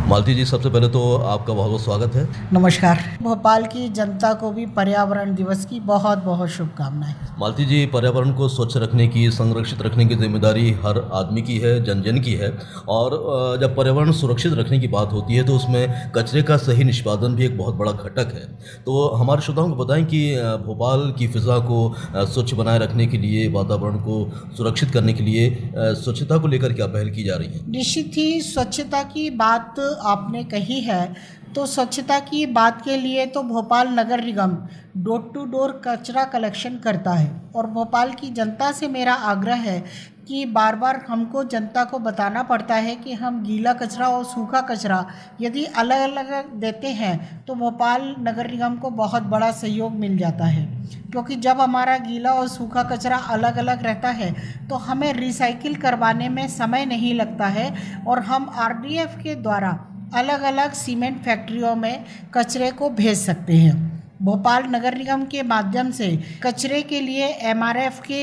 मालती जी, सबसे पहले तो आपका बहुत बहुत स्वागत है। नमस्कार। भोपाल की जनता को भी पर्यावरण दिवस की बहुत बहुत शुभकामनाएं। मालती जी, पर्यावरण को स्वच्छ रखने की, संरक्षित रखने की जिम्मेदारी हर आदमी की है, जन जन की है। और जब पर्यावरण सुरक्षित रखने की बात होती है तो उसमें कचरे का सही निष्पादन भी एक बहुत बड़ा घटक है। तो हमारे श्रोताओं को बताएं कि भोपाल की फ़िज़ा को स्वच्छ बनाए रखने के लिए, वातावरण को सुरक्षित करने के लिए स्वच्छता को लेकर क्या पहल की जा रही है? निश्चित ही स्वच्छता की बात आपने कही है, तो स्वच्छता की बात के लिए तो भोपाल नगर निगम डोर टू डोर कचरा कलेक्शन करता है। और भोपाल की जनता से मेरा आग्रह है कि बार बार हमको जनता को बताना पड़ता है कि हम गीला कचरा और सूखा कचरा यदि अलग अलग देते हैं तो भोपाल नगर निगम को बहुत बड़ा सहयोग मिल जाता है। क्योंकि जब हमारा गीला और सूखा कचरा अलग अलग रहता है तो हमें रिसाइकिल करवाने में समय नहीं लगता है और हम आरडीएफ के द्वारा अलग अलग सीमेंट फैक्ट्रियों में कचरे को भेज सकते हैं। भोपाल नगर निगम के माध्यम से कचरे के लिए एमआरएफ के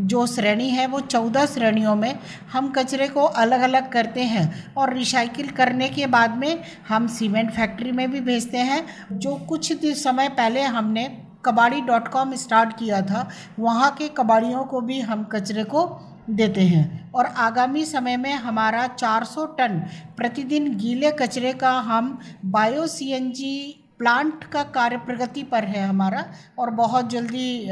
जो श्रेणी है वो 14 श्रेणियों में हम कचरे को अलग अलग करते हैं और रिसाइकिल करने के बाद में हम सीमेंट फैक्ट्री में भी भेजते हैं। जो कुछ समय पहले हमने कबाड़ी.com स्टार्ट किया था, वहाँ के कबाड़ियों को भी हम कचरे को देते हैं। और आगामी समय में हमारा 400 टन प्रतिदिन गीले कचरे का हम बायो सीएनजी प्लांट का कार्य प्रगति पर है हमारा, और बहुत जल्दी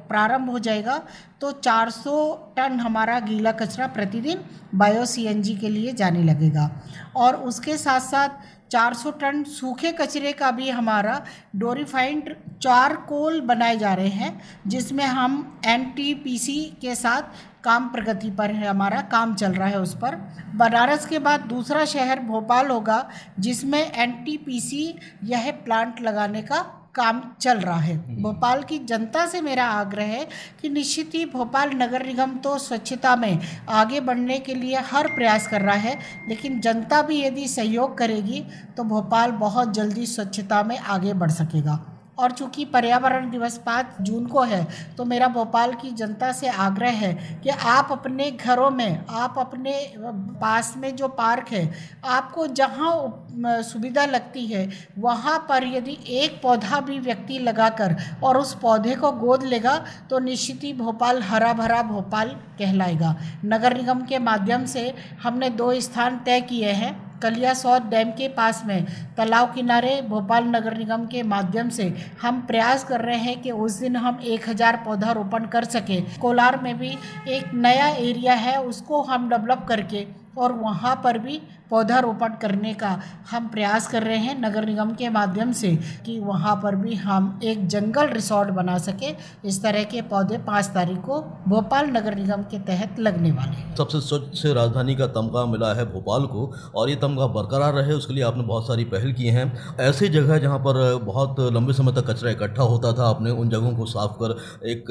प्रारंभ हो जाएगा। तो 400 टन हमारा गीला कचरा प्रतिदिन बायो सीएनजी के लिए जाने लगेगा। और उसके साथ साथ 400 टन सूखे कचरे का भी हमारा डोरीफाइंड चारकोल बनाए जा रहे हैं, जिसमें हम एनटीपीसी के साथ काम प्रगति पर है, हमारा काम चल रहा है उस पर। बनारस के बाद दूसरा शहर भोपाल होगा जिसमें एनटीपीसी यह प्लांट लगाने का काम चल रहा है। भोपाल की जनता से मेरा आग्रह है कि निश्चित ही भोपाल नगर निगम तो स्वच्छता में आगे बढ़ने के लिए हर प्रयास कर रहा है, लेकिन जनता भी यदि सहयोग करेगी तो भोपाल बहुत जल्दी स्वच्छता में आगे बढ़ सकेगा। और चूँकि पर्यावरण दिवस 5 जून को है तो मेरा भोपाल की जनता से आग्रह है कि आप अपने घरों में, आप अपने पास में जो पार्क है, आपको जहाँ सुविधा लगती है वहाँ पर यदि एक पौधा भी व्यक्ति लगाकर और उस पौधे को गोद लेगा तो निश्चित ही भोपाल हरा भरा भोपाल कहलाएगा। नगर निगम के माध्यम से हमने 2 स्थान तय किए हैं। कलियासौत डैम के पास में तालाब किनारे भोपाल नगर निगम के माध्यम से हम प्रयास कर रहे हैं कि उस दिन हम 1000 पौधारोपण कर सके। कोलार में भी एक नया एरिया है, उसको हम डेवलप करके और वहाँ पर भी पौधारोपण करने का हम प्रयास कर रहे हैं नगर निगम के माध्यम से कि वहाँ पर भी हम एक जंगल रिसोर्ट बना सके। इस तरह के पौधे 5 तारीख को भोपाल नगर निगम के तहत लगने वाले हैं। सबसे स्वच्छ राजधानी का तमगा मिला है भोपाल को, और ये तमगा बरकरार रहे उसके लिए आपने बहुत सारी पहल की हैं। ऐसी जगह जहाँ पर बहुत लंबे समय तक कचरा इकट्ठा होता था, आपने उन जगहों को साफ कर एक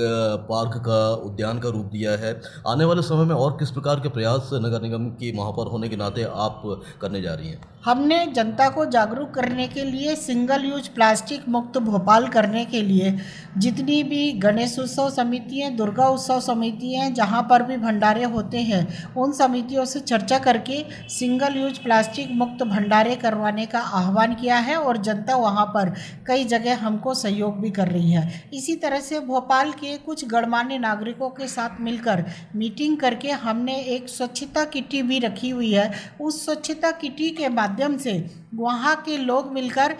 पार्क का, उद्यान का रूप दिया है। आने वाले समय में और किस प्रकार के प्रयास नगर निगम की महापौर होने के नाते आप करने जा रही हैं? हमने जनता को जागरूक करने के लिए सिंगल यूज प्लास्टिक मुक्त भोपाल करने के लिए जितनी भी गणेश उत्सव समिति हैं, दुर्गा उत्सव समिति हैं, जहाँ पर भी भंडारे होते हैं, उन समितियों से चर्चा करके सिंगल यूज प्लास्टिक मुक्त भंडारे करवाने का आह्वान किया है और जनता वहाँ पर कई जगह हमको सहयोग भी कर रही है। इसी तरह से भोपाल के कुछ गणमान्य नागरिकों के साथ मिलकर मीटिंग करके हमने एक स्वच्छता किटी भी रखी हुई है। उस स्वच्छता किटी के माध्यम से वहाँ के लोग मिलकर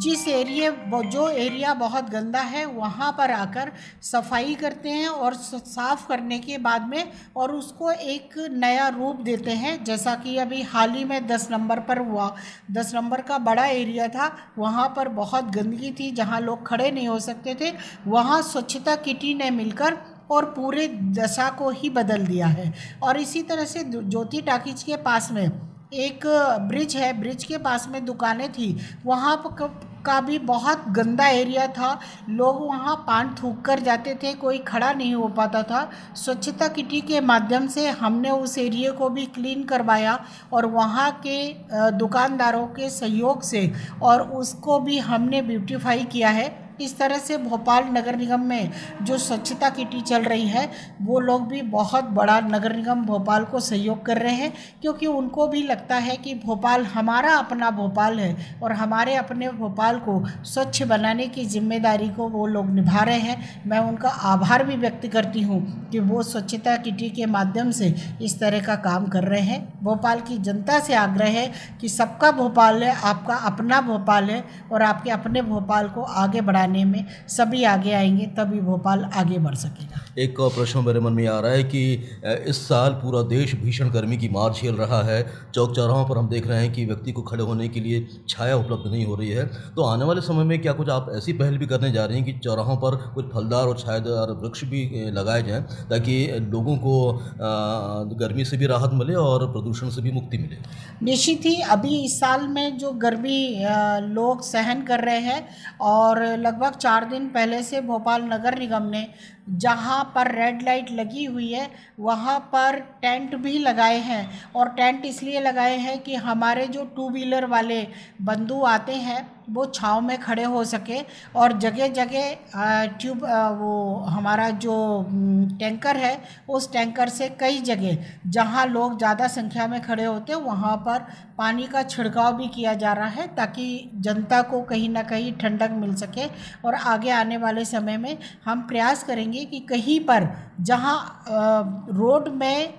जो एरिया बहुत गंदा है वहाँ पर आकर सफाई करते हैं और साफ करने के बाद में और उसको एक नया रूप देते हैं। जैसा कि अभी हाल ही में 10 नंबर पर हुआ, 10 नंबर का बड़ा एरिया था, वहाँ पर बहुत गंदगी थी, जहाँ लोग खड़े नहीं हो सकते थे। वहाँ स्वच्छता किटी ने मिलकर और पूरे दशा को ही बदल दिया है। और इसी तरह से ज्योति टाकीज के पास में एक ब्रिज है, ब्रिज के पास में दुकानें थी, वहाँ का भी बहुत गंदा एरिया था। लोग वहाँ पान थूक कर जाते थे, कोई खड़ा नहीं हो पाता था। स्वच्छता किटी के माध्यम से हमने उस एरिया को भी क्लीन करवाया और वहाँ के दुकानदारों के सहयोग से और उसको भी हमने ब्यूटीफाई किया है। इस तरह से भोपाल नगर निगम में जो स्वच्छता किटी चल रही है वो लोग भी बहुत बड़ा नगर निगम भोपाल को सहयोग कर रहे हैं, क्योंकि उनको भी लगता है कि भोपाल हमारा अपना भोपाल है और हमारे अपने भोपाल को स्वच्छ बनाने की जिम्मेदारी को वो लोग निभा रहे हैं। मैं उनका आभार भी व्यक्त करती हूँ कि वो स्वच्छता किटी के माध्यम से इस तरह का काम कर रहे हैं। भोपाल की जनता से आग्रह है कि सबका भोपाल है, आपका अपना भोपाल है और आपके अपने भोपाल को आगे बढ़ाने में सभी आगे आएंगे, तभी भोपाल आगे बढ़ सकेगा। एक प्रश्न मेरे मन में आ रहा है कि इस साल पूरा देश भीषण गर्मी की मार झेल रहा है। चौक चौराहों पर हम देख रहे हैं कि व्यक्ति को खड़े होने के लिए छाया उपलब्ध नहीं हो रही है। तो आने वाले समय में क्या कुछ आप ऐसी पहल भी करने जा रही हैं कि चौराहों पर कुछ फलदार और छायादार वृक्ष भी लगाए जाएं, ताकि लोगों को गर्मी से भी राहत मिले और प्रदूषण से भी मुक्ति मिले? निश्चित ही अभी इस साल में जो गर्मी लोग सहन कर रहे हैं, और लगभग 4 दिन पहले से भोपाल नगर निगम ने जहाँ पर रेड लाइट लगी हुई है वहाँ पर टेंट भी लगाए हैं। और टेंट इसलिए लगाए हैं कि हमारे जो 2 व्हीलर वाले बंधु आते हैं वो छाँव में खड़े हो सके, और जगह जगह वो हमारा जो टैंकर है उस टैंकर से कई जगह जहाँ लोग ज़्यादा संख्या में खड़े होते हैं वहाँ पर पानी का छिड़काव भी किया जा रहा है, ताकि जनता को कहीं ना कहीं ठंडक मिल सके। और आगे आने वाले समय में हम प्रयास करेंगे कि कहीं पर जहाँ रोड में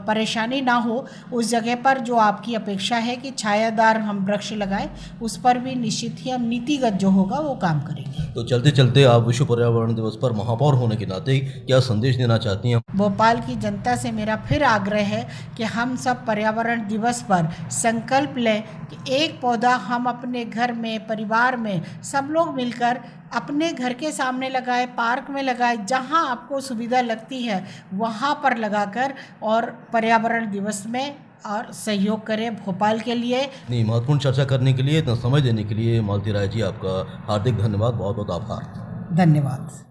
परेशानी ना हो उस जगह पर जो आपकी अपेक्षा है कि छायादार हम वृक्ष लगाएं, उस पर भी निश्चित ही हम नीतिगत जो होगा वो काम करेंगे। तो चलते चलते आप विश्व पर्यावरण दिवस पर महापौर होने के नाते क्या संदेश देना चाहती हैं? भोपाल की जनता से मेरा फिर आग्रह है कि हम सब पर्यावरण दिवस पर संकल्प लें कि एक पौधा हम अपने घर में, परिवार में सब लोग मिलकर अपने घर के सामने लगाए, पार्क में लगाए, जहां आपको सुविधा लगती है वहां पर लगाकर और पर्यावरण दिवस में और सहयोग करें भोपाल के लिए। इतनी महत्वपूर्ण चर्चा करने के लिए, इतना समय देने के लिए मालती राय जी, आपका हार्दिक धन्यवाद, बहुत बहुत आभार। धन्यवाद।